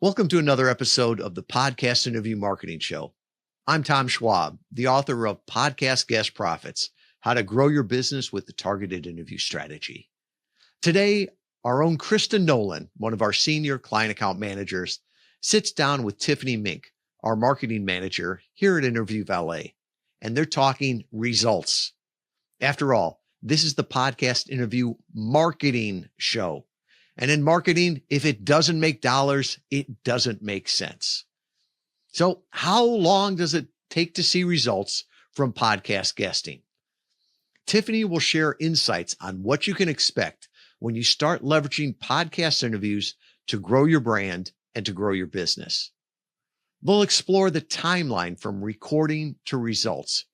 Welcome to another episode of the Podcast Interview Marketing Show. I'm Tom Schwab, the author of Podcast Guest Profits, How to Grow Your Business with the Targeted Interview Strategy. Today, our own Kristen Nolan, one of our senior client account managers, sits down with Tiffany Meenk, our marketing manager here at Interview Valet, and they're talking results. After all, this is the Podcast Interview Marketing Show. And in marketing, if it doesn't make dollars, it doesn't make sense. So how long does it take to see results from podcast guesting? Tiffany will share insights on what you can expect when you start leveraging podcast interviews to grow your brand and to grow your business. They'll explore the timeline from recording to results,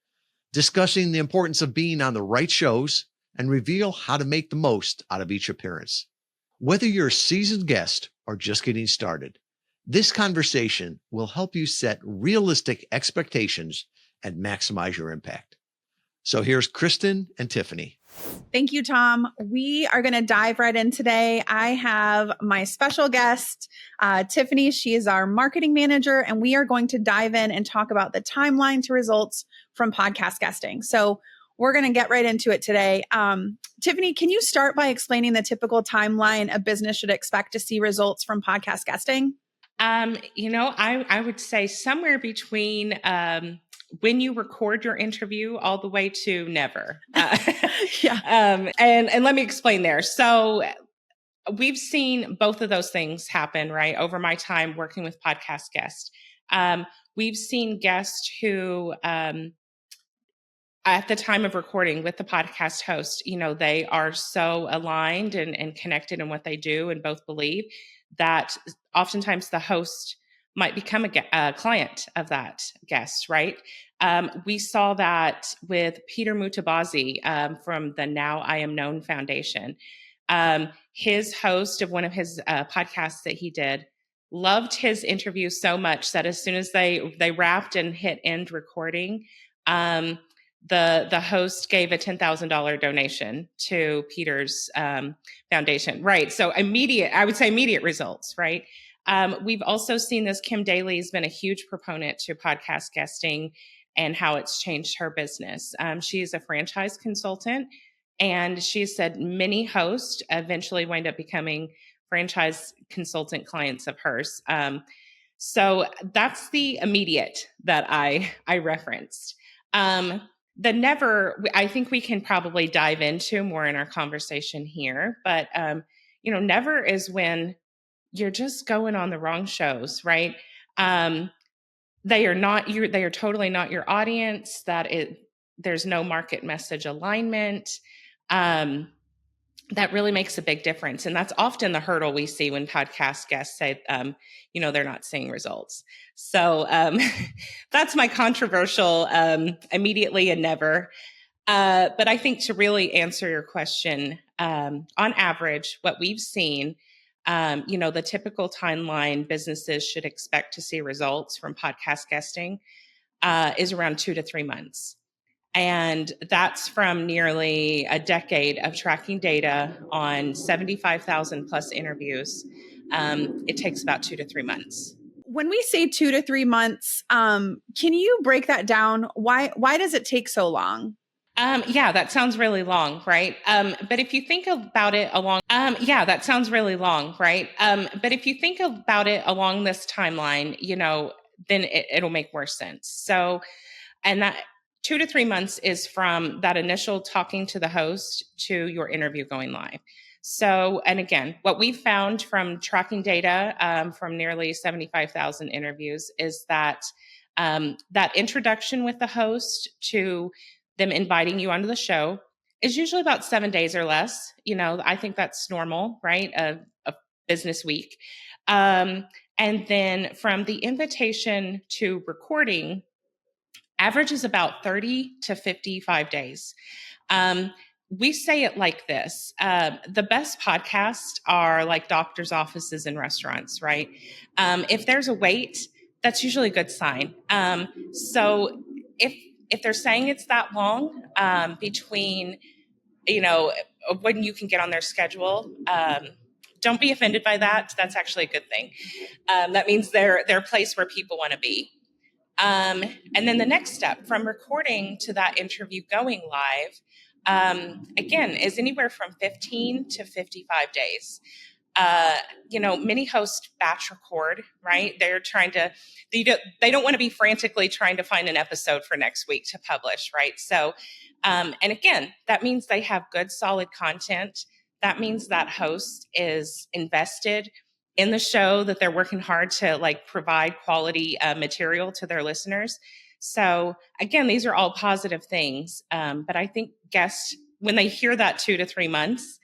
discussing the importance of being on the right shows, and reveal how to make the most out of each appearance. Whether you're a seasoned guest or just getting started, this conversation will help you set realistic expectations and maximize your impact. So here's Kristen and Tiffany. Thank you, Tom. We are going to dive right in today. I have my special guest, Tiffany. She is our marketing manager, and we are going to dive in and talk about the timeline to results from podcast guesting. So we're going to get right into it today. Tiffany, can you start by explaining the typical timeline a business should expect to see results from podcast guesting? I would say somewhere between when you record your interview all the way to never. And let me explain there. So we've seen both of those things happen, right? Over my time working with podcast guests. We've seen guests who, at the time of recording with the podcast host, they are so aligned and connected in what they do and both believe that oftentimes the host might become a client of that guest, right? We saw that with Peter Mutabazi from the Now I Am Known Foundation. His host of one of his podcasts that he did loved his interview so much that as soon as they wrapped and hit end recording, the host gave a $10,000 donation to Peter's foundation, right? So I would say immediate results, right? We've also seen this. Kim Daly has been a huge proponent to podcast guesting and how it's changed her business. She is a franchise consultant, and she said many hosts eventually wind up becoming franchise consultant clients of hers. So that's the immediate that I referenced. The never, I think we can probably dive into more in our conversation here, but, never is when you're just going on the wrong shows, right? They are totally not your audience, there's no market message alignment. That really makes a big difference. And that's often the hurdle we see when podcast guests say, they're not seeing results. So that's my controversial immediately and never. But I think to really answer your question, on average, what we've seen, the typical timeline businesses should expect to see results from podcast guesting is around 2 to 3 months. And that's from nearly a decade of tracking data on 75,000 plus interviews. It takes about 2 to 3 months. When we say 2 to 3 months, can you break that down? Why does it take so long? That sounds really long, right? But if you think about it that sounds really long, right? But if you think about it along this timeline, then it'll make more sense. So, and that 2 to 3 months is from that initial talking to the host to your interview going live. So, and again, what we found from tracking data from nearly 75,000 interviews is that that introduction with the host to them inviting you onto the show is usually about 7 days or less. I think that's normal, right? A business week. And then from the invitation to recording, average is about 30 to 55 days. We say it like this. The best podcasts are like doctor's offices and restaurants, right? If there's a wait, that's usually a good sign. So if they're saying it's that long between, when you can get on their schedule, don't be offended by that. That's actually a good thing. That means they're a place where people want to be. And then the next step from recording to that interview going live, again, is anywhere from 15 to 55 days. Many hosts batch record, right? They don't want to be frantically trying to find an episode for next week to publish, right? So, and again, that means they have good, solid content. That means that host is invested in the show, that they're working hard to provide quality material to their listeners. So again, these are all positive things. But I think guests, when they hear that 2 to 3 months,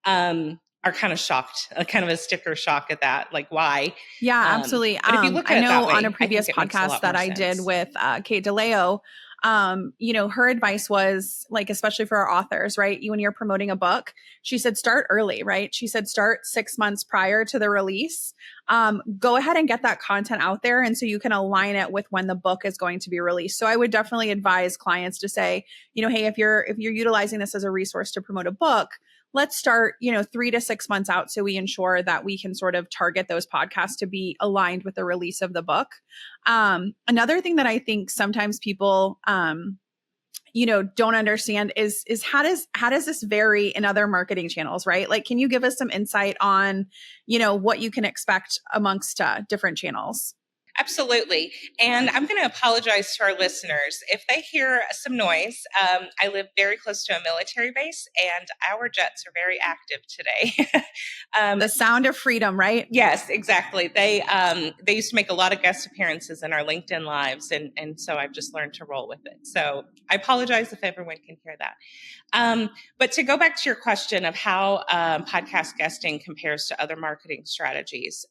are kind of shocked, kind of a sticker shock at that. Like, why? Yeah, absolutely. But if you look at I it know that way, on a previous podcast that I did with Kate DeLeo, her advice was especially for our authors, right? When you're promoting a book, she said, start early, right? She said, start 6 months prior to the release. Go ahead and get that content out there. And so you can align it with when the book is going to be released. So I would definitely advise clients to say, hey, if you're utilizing this as a resource to promote a book, let's start, 3 to 6 months out so we ensure that we can sort of target those podcasts to be aligned with the release of the book. Another thing that I think sometimes people, don't understand is how does this vary in other marketing channels, right? Can you give us some insight on, what you can expect amongst different channels? Absolutely. And I'm going to apologize to our listeners if they hear some noise. I live very close to a military base and our jets are very active today. The sound of freedom, right? Yes, exactly. They used to make a lot of guest appearances in our LinkedIn lives. And so I've just learned to roll with it. So I apologize if everyone can hear that. But to go back to your question of how podcast guesting compares to other marketing strategies,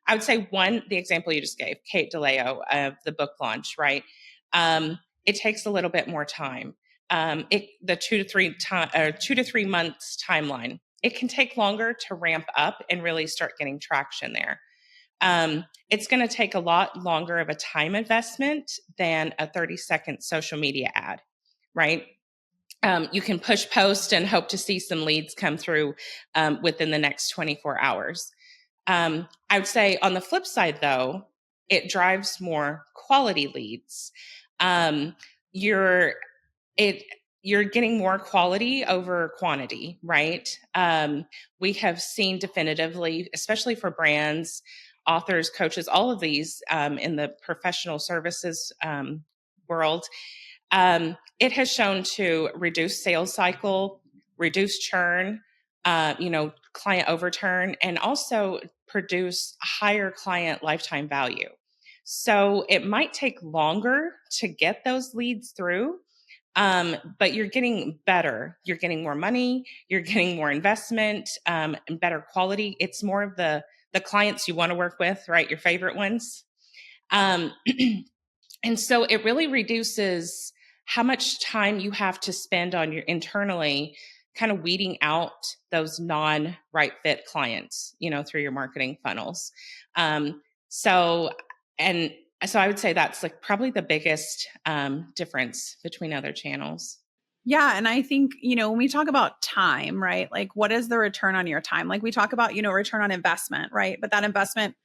I would say the example you just gave, Kate DeLeo of the book launch, right? It takes a little bit more time. The 2 to 3 months timeline, it can take longer to ramp up and really start getting traction there. It's going to take a lot longer of a time investment than a 30-second social media ad, right? You can push post and hope to see some leads come through within the next 24 hours. I would say on the flip side, though, it drives more quality leads. You're getting more quality over quantity, right? We have seen definitively, especially for brands, authors, coaches, all of these in the professional services world, it has shown to reduce sales cycle, reduce churn, client overturn, and also produce higher client lifetime value. So it might take longer to get those leads through, but you're getting better. You're getting more money. You're getting more investment and better quality. It's more of the clients you want to work with, right? Your favorite ones. And so it really reduces how much time you have to spend on your internally kind of weeding out those non-right fit clients, through your marketing funnels. So I would say that's probably the biggest difference between other channels. Yeah. And I think, when we talk about time, right? What is the return on your time? We talk about, return on investment, right? But that investment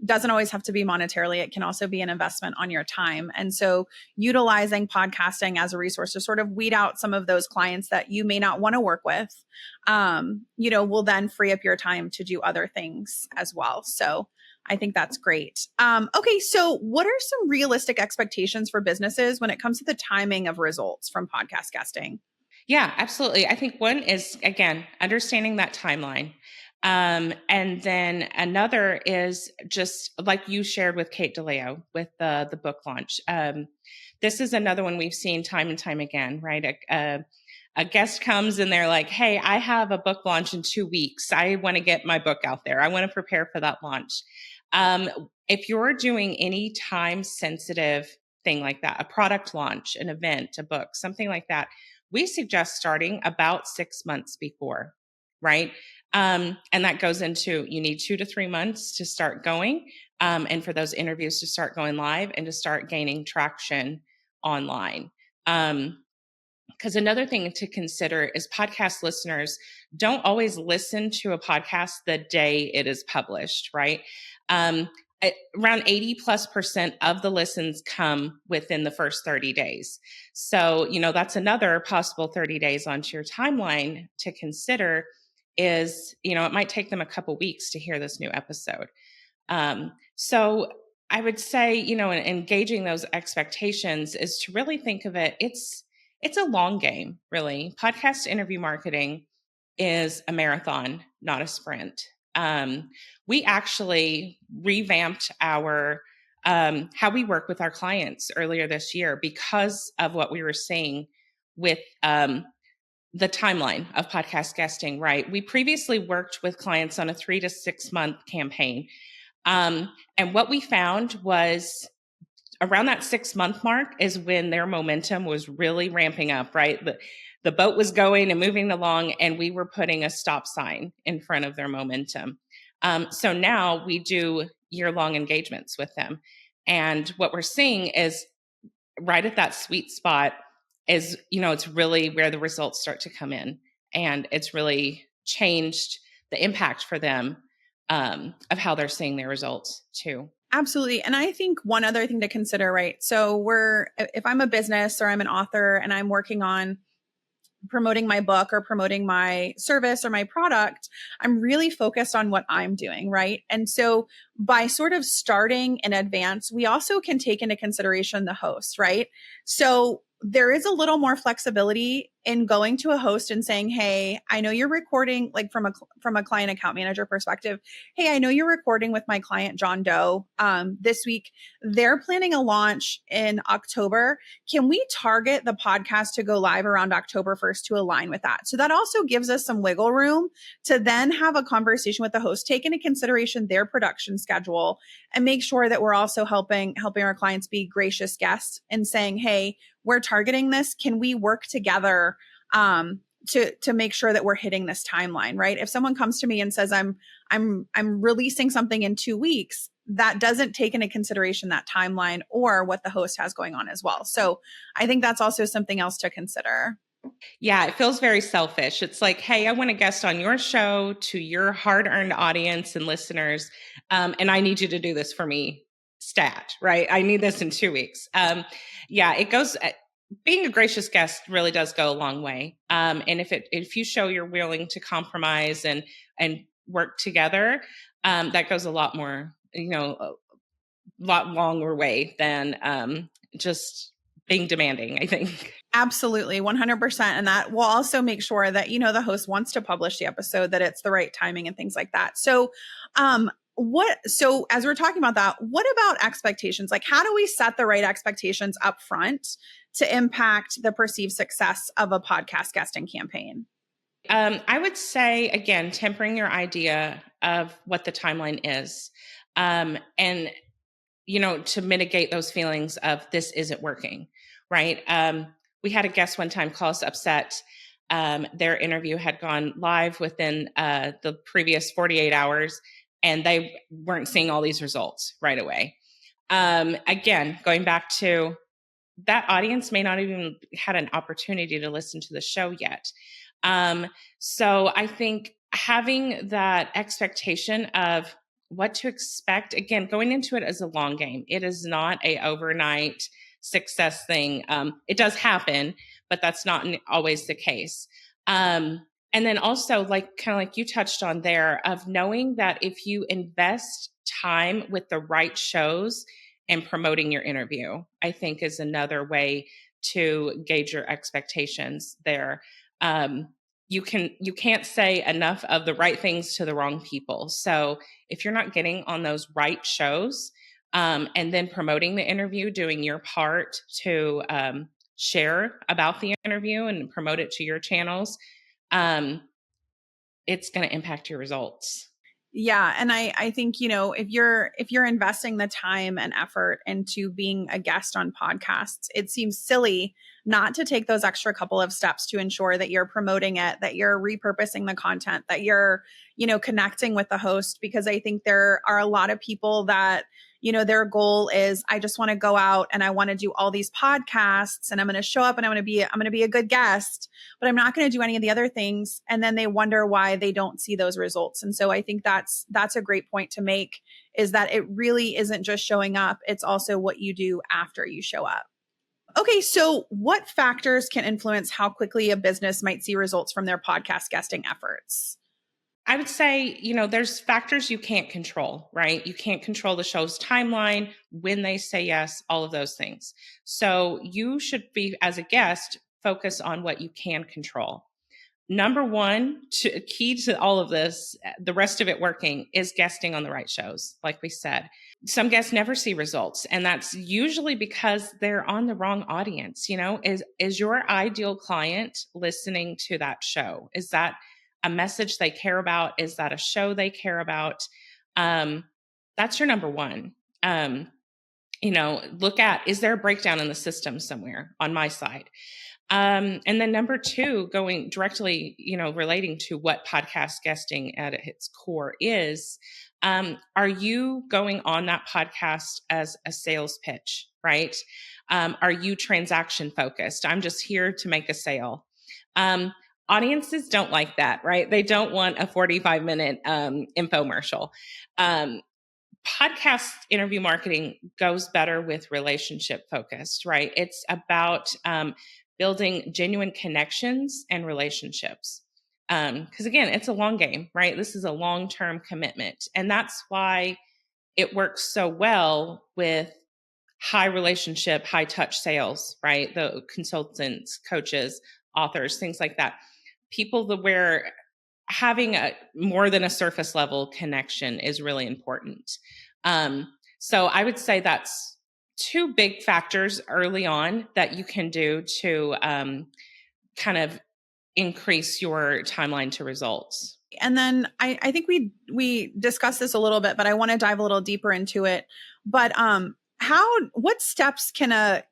doesn't always have to be monetarily. It can also be an investment on your time. And so utilizing podcasting as a resource to sort of weed out some of those clients that you may not want to work with, will then free up your time to do other things as well. So I think that's great. Okay. So what are some realistic expectations for businesses when it comes to the timing of results from podcast guesting? Yeah, absolutely. I think one is, again, understanding that timeline. And then another is just like you shared with Kate DeLeo with the book launch. This is another one we've seen time and time again, right? A guest comes and they're like, hey, I have a book launch in 2 weeks. I want to get my book out there. I want to prepare for that launch. If you're doing any time sensitive thing like that, a product launch, an event, a book, something like that, we suggest starting about 6 months before, right? And that goes into, you need 2 to 3 months to start going, and for those interviews to start going live and to start gaining traction online. Because another thing to consider is podcast listeners don't always listen to a podcast the day it is published, right? Around 80+% of the listens come within the first 30 days. So, that's another possible 30 days onto your timeline to consider is, it might take them a couple weeks to hear this new episode. So I would say, in engaging those expectations is to really think of it. It's a long game, really. Podcast interview marketing is a marathon, not a sprint. We actually revamped our how we work with our clients earlier this year because of what we were seeing with the timeline of podcast guesting, right? We previously worked with clients on a 3 to 6 month campaign. And what we found was around that 6-month mark is when their momentum was really ramping up, right? The boat was going and moving along, and we were putting a stop sign in front of their momentum. So now we do year-long engagements with them. And what we're seeing is right at that sweet spot is, it's really where the results start to come in. And it's really changed the impact for them of how they're seeing their results too. Absolutely. And I think one other thing to consider, right? So if I'm a business or I'm an author and I'm working on promoting my book or promoting my service or my product, I'm really focused on what I'm doing, right? And so by sort of starting in advance, we also can take into consideration the host, right? So there is a little more flexibility in going to a host and saying, hey, I know you're recording, like from a client account manager perspective. Hey, I know you're recording with my client, John Doe, this week. They're planning a launch in October. Can we target the podcast to go live around October 1st to align with that? So that also gives us some wiggle room to then have a conversation with the host, take into consideration their production schedule, and make sure that we're also helping our clients be gracious guests and saying, hey, we're targeting this. Can we work together to make sure that we're hitting this timeline, right? If someone comes to me and says, I'm releasing something in 2 weeks, that doesn't take into consideration that timeline or what the host has going on as well. So I think that's also something else to consider. Yeah, it feels very selfish. It's like, hey, I want a guest on your show to your hard-earned audience and listeners, and I need you to do this for me stat, right? I need this in 2 weeks. Yeah, it goes. Being a gracious guest really does go a long way. And if you show you're willing to compromise and work together, that goes a lot more, a lot longer way than just being demanding, I think. Absolutely, 100%. And that will also make sure that, the host wants to publish the episode, that it's the right timing and things like that. So, so as we're talking about that, what about expectations? Like, how do we set the right expectations up front to impact the perceived success of a podcast guesting campaign? I would say, again, tempering your idea of what the timeline is. And, to mitigate those feelings of this isn't working, right? We had a guest one time call us upset. Their interview had gone live within the previous 48 hours, and they weren't seeing all these results right away. Again, going back to that audience may not even had an opportunity to listen to the show yet. So I think having that expectation of what to expect, again, going into it as a long game. It is not a overnight success thing. It does happen, but that's not always the case. And then also, kind of like you touched on there, of knowing that if you invest time with the right shows and promoting your interview, I think is another way to gauge your expectations there. You can't say enough of the right things to the wrong people. So if you're not getting on those right shows, and then promoting the interview, doing your part to share about the interview and promote it to your channels, it's going to impact your results. Yeah. And I think, if you're investing the time and effort into being a guest on podcasts, it seems silly not to take those extra couple of steps to ensure that you're promoting it, that you're repurposing the content, that you're, connecting with the host. Because I think there are a lot of people that, their goal is, I just want to go out and I want to do all these podcasts and I'm going to show up and I'm going to be a good guest, but I'm not going to do any of the other things. And then they wonder why they don't see those results. And so I think that's a great point to make, is that it really isn't just showing up. It's also what you do after you show up. Okay. So what factors can influence how quickly a business might see results from their podcast guesting efforts? I would say, there's factors you can't control, right? You can't control the show's timeline, when they say yes, all of those things. So you should be, as a guest, focus on what you can control. Number one, key to all of this, the rest of it working, is guesting on the right shows. Like we said, some guests never see results, and that's usually because they're on the wrong audience. Is your ideal client listening to that show? Is that a message they care about? Is that a show they care about? That's your number one. Look at, is there a breakdown in the system somewhere on my side? And then number two, going directly, relating to what podcast guesting at its core is, are you going on that podcast as a sales pitch, right? Are you transaction focused? I'm just here to make a sale. Audiences don't like that, right? They don't want a 45-minute infomercial. Podcast interview marketing goes better with relationship focused, right? It's about building genuine connections and relationships. Because again, it's a long game, right? This is a long-term commitment. And that's why it works so well with high relationship, high touch sales, right? The consultants, coaches, authors, things like that. People where having a more than a surface level connection is really important. So I would say that's two big factors early on that you can do to kind of increase your timeline to results. And then I think we discussed this a little bit, but I want to dive a little deeper into it. But what steps can a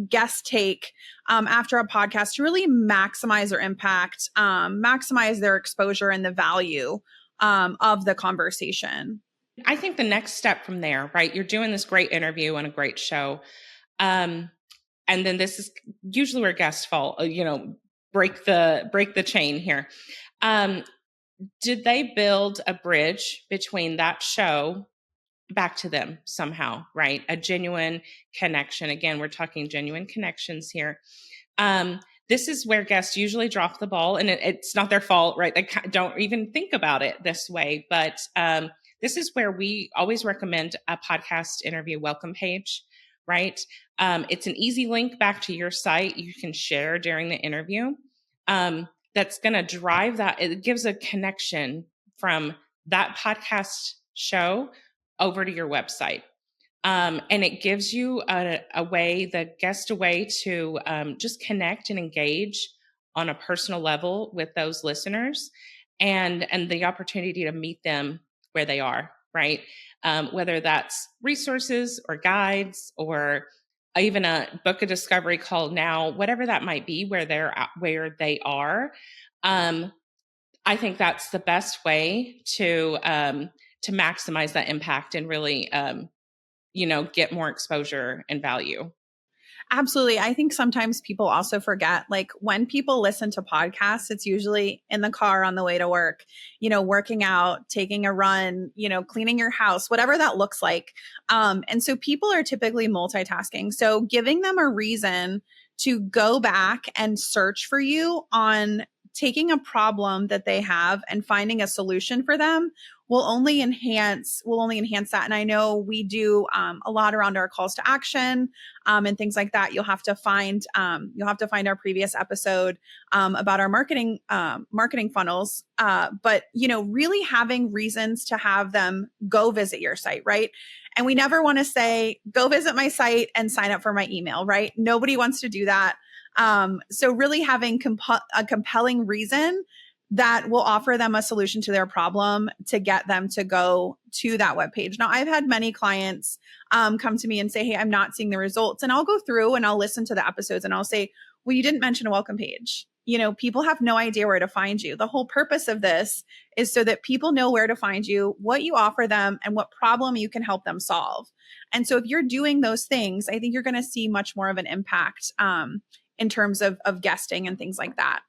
guest take after a podcast to really maximize their impact, maximize their exposure and the value of the conversation? I think the next step from there, right? You're doing this great interview on a great show. And then this is usually where guests fall, break the chain here. Did they build a bridge between that show back to them somehow, right? A genuine connection. Again, we're talking genuine connections here. This is where guests usually drop the ball, and it's not their fault, right? They don't even think about it this way. But this is where we always recommend a podcast interview welcome page, right? It's an easy link back to your site you can share during the interview. That's going to drive that. It gives a connection from that podcast show over to your website. And it gives you the guest a way to just connect and engage on a personal level with those listeners, and the opportunity to meet them where they are, right? Whether that's resources or guides or even book a discovery call now, whatever that might be, where they are. I think that's the best way to maximize that impact and really, get more exposure and value. Absolutely. I think sometimes people also forget, like when people listen to podcasts, it's usually in the car on the way to work, working out, taking a run, cleaning your house, whatever that looks like. And so people are typically multitasking. So giving them a reason to go back and search for you on taking a problem that they have and finding a solution for them will only enhance that. And I know we do a lot around our calls to action and things like that. You'll have to find our previous episode about our marketing funnels. But really having reasons to have them go visit your site, right? And we never want to say, go visit my site and sign up for my email, right? Nobody wants to do that. So really having a compelling reason that will offer them a solution to their problem to get them to go to that webpage. Now, I've had many clients come to me and say, hey, I'm not seeing the results. And I'll go through and I'll listen to the episodes and I'll say, Well, you didn't mention a welcome page. People have no idea where to find you. The whole purpose of this is so that people know where to find you, what you offer them, and what problem you can help them solve. And so if you're doing those things, I think you're going to see much more of an impact in terms of guesting and things like that.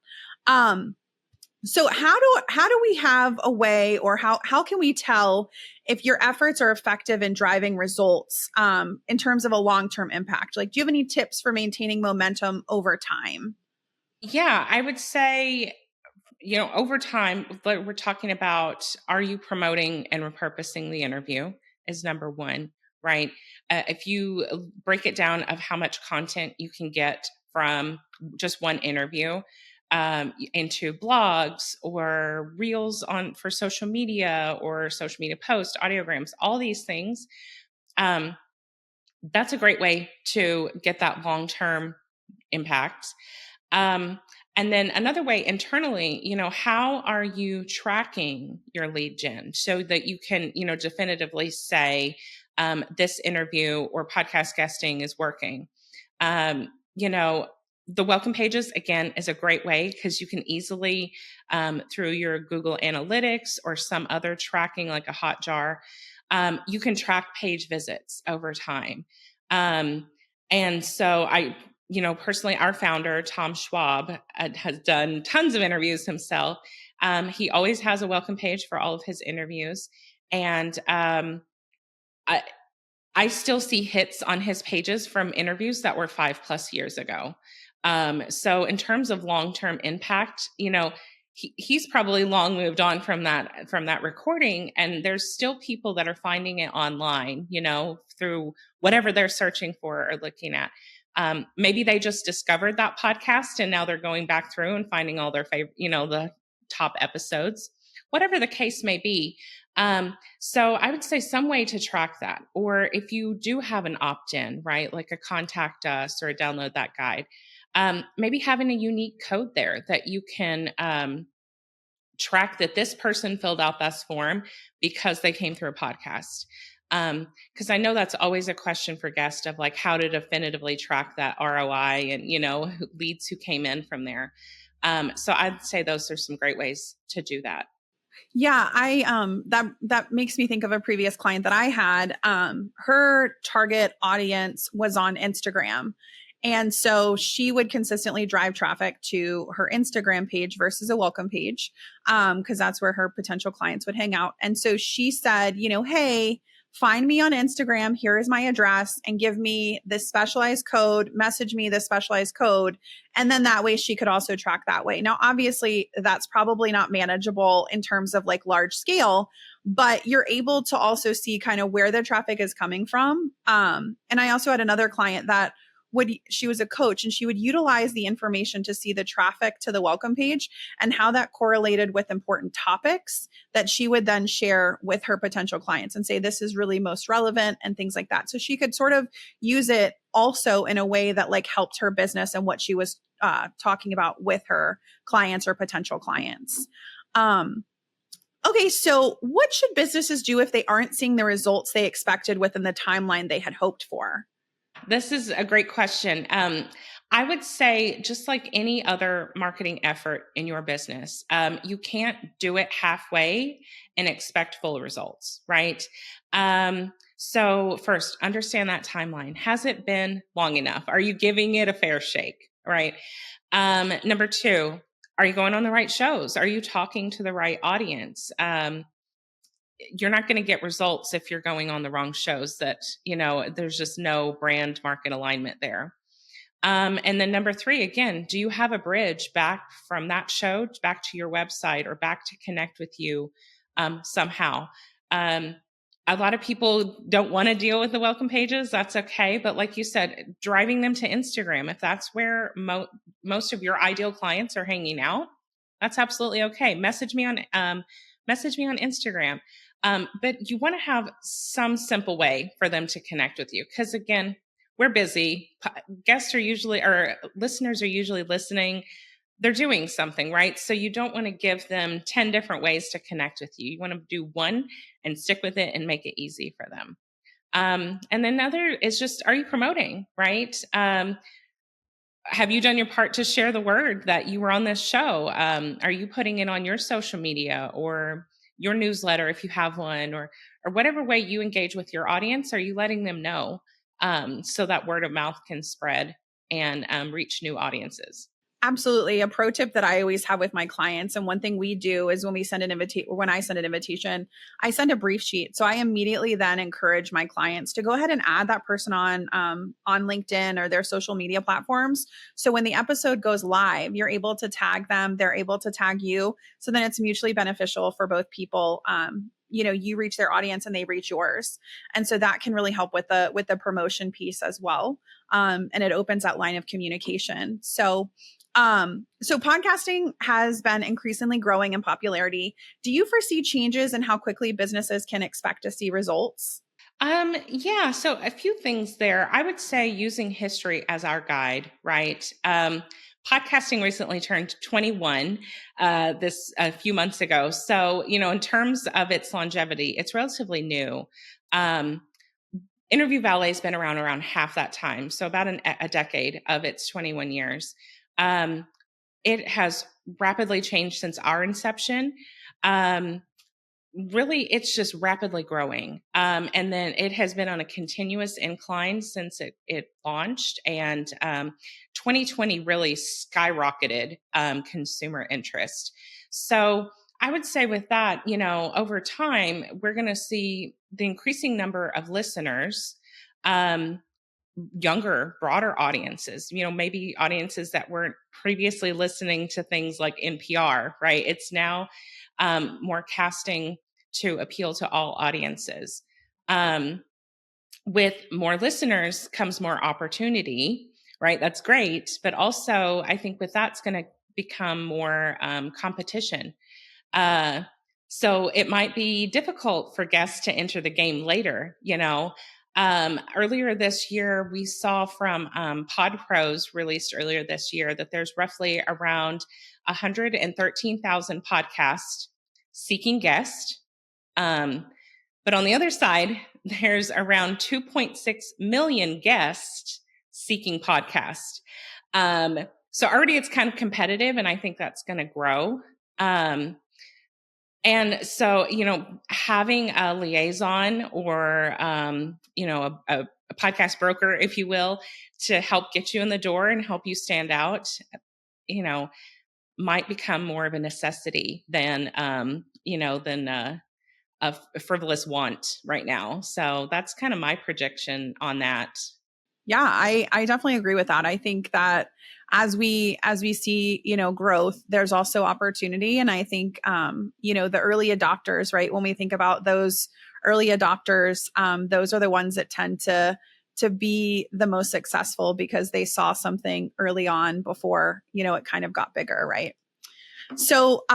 So how do we have a way, or how can we tell if your efforts are effective in driving results in terms of a long-term impact? Like, do you have any tips for maintaining momentum over time? Yeah, I would say, over time, we're talking about, are you promoting and repurposing the interview is number one, right? If you break it down of how much content you can get from just one interview, into blogs or reels for social media or social media posts, audiograms, all these things, that's a great way to get that long-term impact. And then another way internally, how are you tracking your lead gen so that you can, definitively say, this interview or podcast guesting is working? The welcome pages, again, is a great way because you can easily, through your Google Analytics or some other tracking like a Hotjar, you can track page visits over time. And so personally, our founder, Tom Schwab, has done tons of interviews himself. He always has a welcome page for all of his interviews. And I still see hits on his pages from interviews that were 5+ years ago. So in terms of long-term impact, he's probably long moved on from that recording, and there's still people that are finding it online, through whatever they're searching for or looking at. Maybe they just discovered that podcast and now they're going back through and finding all their favorite, the top episodes, whatever the case may be. So I would say some way to track that. Or if you do have an opt-in, right, like a contact us or a download that guide, maybe having a unique code there that you can track that this person filled out this form because they came through a podcast. Because I know that's always a question for guests of like how to definitively track that ROI and, leads who came in from there. So I'd say those are some great ways to do that. Yeah, that makes me think of a previous client that I had. Her target audience was on Instagram. And so she would consistently drive traffic to her Instagram page versus a welcome page, because that's where her potential clients would hang out. And so she said, hey, find me on Instagram. Here is my address, and give me this specialized code, message me this specialized code. And then that way she could also track that way. Now, obviously that's probably not manageable in terms of like large scale, but you're able to also see kind of where the traffic is coming from. And I also had another client that she was a coach, and she would utilize the information to see the traffic to the welcome page and how that correlated with important topics that she would then share with her potential clients and say, this is really most relevant and things like that. So she could sort of use it also in a way that like helped her business and what she was talking about with her clients or potential clients. Okay, so what should businesses do if they aren't seeing the results they expected within the timeline they had hoped for? This is a great question. I would say just like any other marketing effort in your business, you can't do it halfway and expect full results, right? So first, understand that timeline. Has it been long enough? Are you giving it a fair shake, right? Number two, are you going on the right shows? Are you talking to the right audience? You're not going to get results if you're going on the wrong shows that, there's just no brand market alignment there. And then number three, again, do you have a bridge back from that show back to your website or back to connect with you somehow? A lot of people don't want to deal with the welcome pages. That's okay. But like you said, driving them to Instagram, if that's where most of your ideal clients are hanging out, that's absolutely okay. Message me on Instagram. But you want to have some simple way for them to connect with you. Because again, we're busy. Guests are usually, or listeners are usually listening. They're doing something, right? So you don't want to give them 10 different ways to connect with you. You want to do one and stick with it and make it easy for them. And then another is just, are you promoting, right? have you done your part to share the word that you were on this show? Are you putting it on your social media or your newsletter if you have one, or whatever way you engage with your audience? Are you letting them know so that word of mouth can spread and reach new audiences? Absolutely. A pro tip that I always have with my clients, and one thing we do is when we send an invitation, when I send an invitation, I send a brief sheet. So I immediately then encourage my clients to go ahead and add that person on LinkedIn or their social media platforms. So when the episode goes live, you're able to tag them, they're able to tag you. So then it's mutually beneficial for both people. You reach their audience and they reach yours, and so that can really help with the promotion piece as well. And it opens that line of communication. So podcasting has been increasingly growing in popularity. Do you foresee changes in how quickly businesses can expect to see results? Yeah, so a few things there. I would say using history as our guide, right? Podcasting recently turned 21 this a few months ago. So, in terms of its longevity, it's relatively new. Interview Valet has been around half that time, so about a decade of its 21 years. It has rapidly changed since our inception. Really, it's just rapidly growing. And then it has been on a continuous incline since it launched. And 2020 really skyrocketed consumer interest. So I would say with that, over time, we're going to see the increasing number of listeners, younger, broader audiences, maybe audiences that weren't previously listening to things like NPR, right? It's now more casting to appeal to all audiences. With more listeners comes more opportunity, right? That's great. But also, I think with that's going to become more competition. So it might be difficult for guests to enter the game later, Earlier this year, we saw from Pod Pros released earlier this year that there's roughly around 113,000 podcasts seeking guests. But on the other side, there's around 2.6 million guests seeking podcasts. So already it's kind of competitive, and I think that's going to grow. And so, having a liaison or, a podcast broker, if you will, to help get you in the door and help you stand out, might become more of a necessity than a frivolous want right now. So that's kind of my projection on that. Yeah, I definitely agree with that. I think that as we see, growth, there's also opportunity. And I think, the early adopters, right? When we think about those early adopters, those are the ones that tend to be the most successful because they saw something early on before, it kind of got bigger, right? So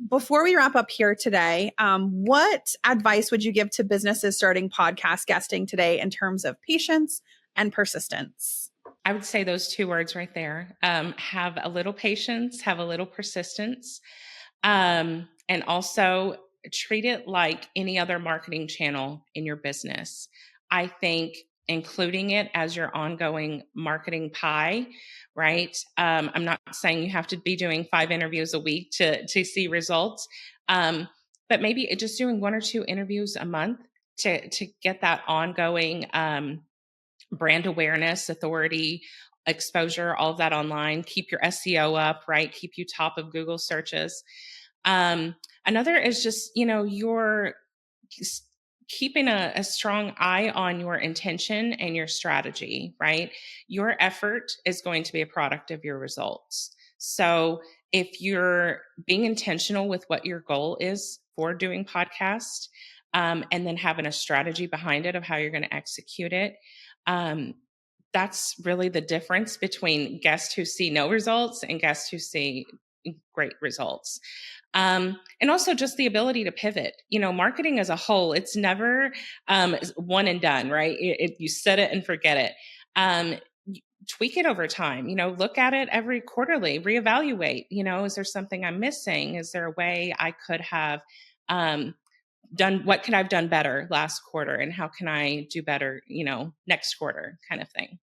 before we wrap up here today, what advice would you give to businesses starting podcast guesting today in terms of patience and persistence? I would say those two words right there. Have a little patience, have a little persistence, and also treat it like any other marketing channel in your business. I think including it as your ongoing marketing pie, right? I'm not saying you have to be doing 5 interviews a week to see results, but maybe just doing 1 or 2 interviews a month to get that ongoing brand awareness, authority, exposure, all of that online. Keep your SEO up, right? Keep you top of Google searches. Another is just, you're keeping a strong eye on your intention and your strategy, right? Your effort is going to be a product of your results. So if you're being intentional with what your goal is for doing podcasts, and then having a strategy behind it of how you're going to execute it, that's really the difference between guests who see no results and guests who see great results. And also just the ability to pivot. Marketing as a whole, it's never one and done, right? You set it and forget it. Tweak it over time. Look at it every quarterly, reevaluate. Is there something I'm missing? Is there a way I could have done? What could I have done better last quarter, and how can I do better? Next quarter, kind of thing.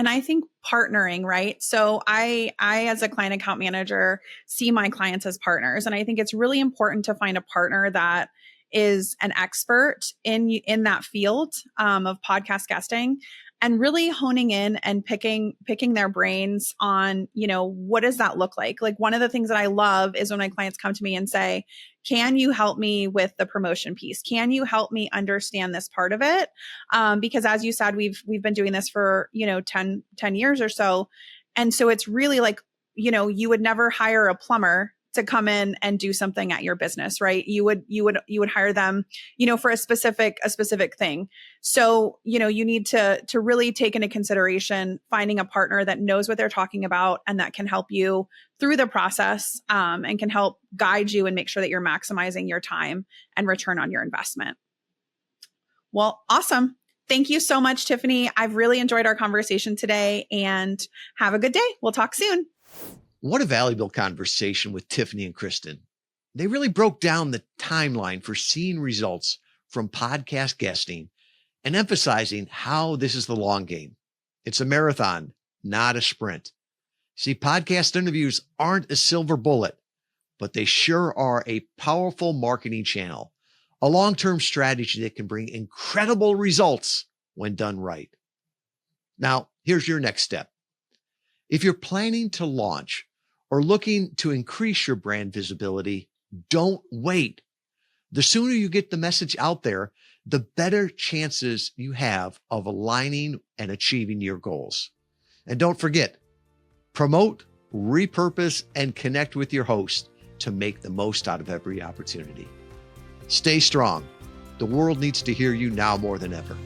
And I think partnering, right? So I as a client account manager see my clients as partners. And I think it's really important to find a partner that is an expert in that field of podcast guesting, and really honing in and picking their brains on, what does that look like? Like, one of the things that I love is when my clients come to me and say, can you help me with the promotion piece? Can you help me understand this part of it? Because as you said, we've been doing this for, 10 years or so. And so it's really like, you would never hire a plumber to come in and do something at your business, right? You would hire them, for a specific thing. So, you need to really take into consideration finding a partner that knows what they're talking about and that can help you through the process, and can help guide you and make sure that you're maximizing your time and return on your investment. Well, awesome. Thank you so much, Tiffany. I've really enjoyed our conversation today, and have a good day. We'll talk soon. What a valuable conversation with Tiffany and Kristen. They really broke down the timeline for seeing results from podcast guesting and emphasizing how this is the long game. It's a marathon, not a sprint. See, podcast interviews aren't a silver bullet, but they sure are a powerful marketing channel, a long-term strategy that can bring incredible results when done right. Now, here's your next step. If you're planning to launch or looking to increase your brand visibility, don't wait. The sooner you get the message out there, the better chances you have of aligning and achieving your goals. And don't forget, promote, repurpose, and connect with your host to make the most out of every opportunity. Stay strong. The world needs to hear you now more than ever.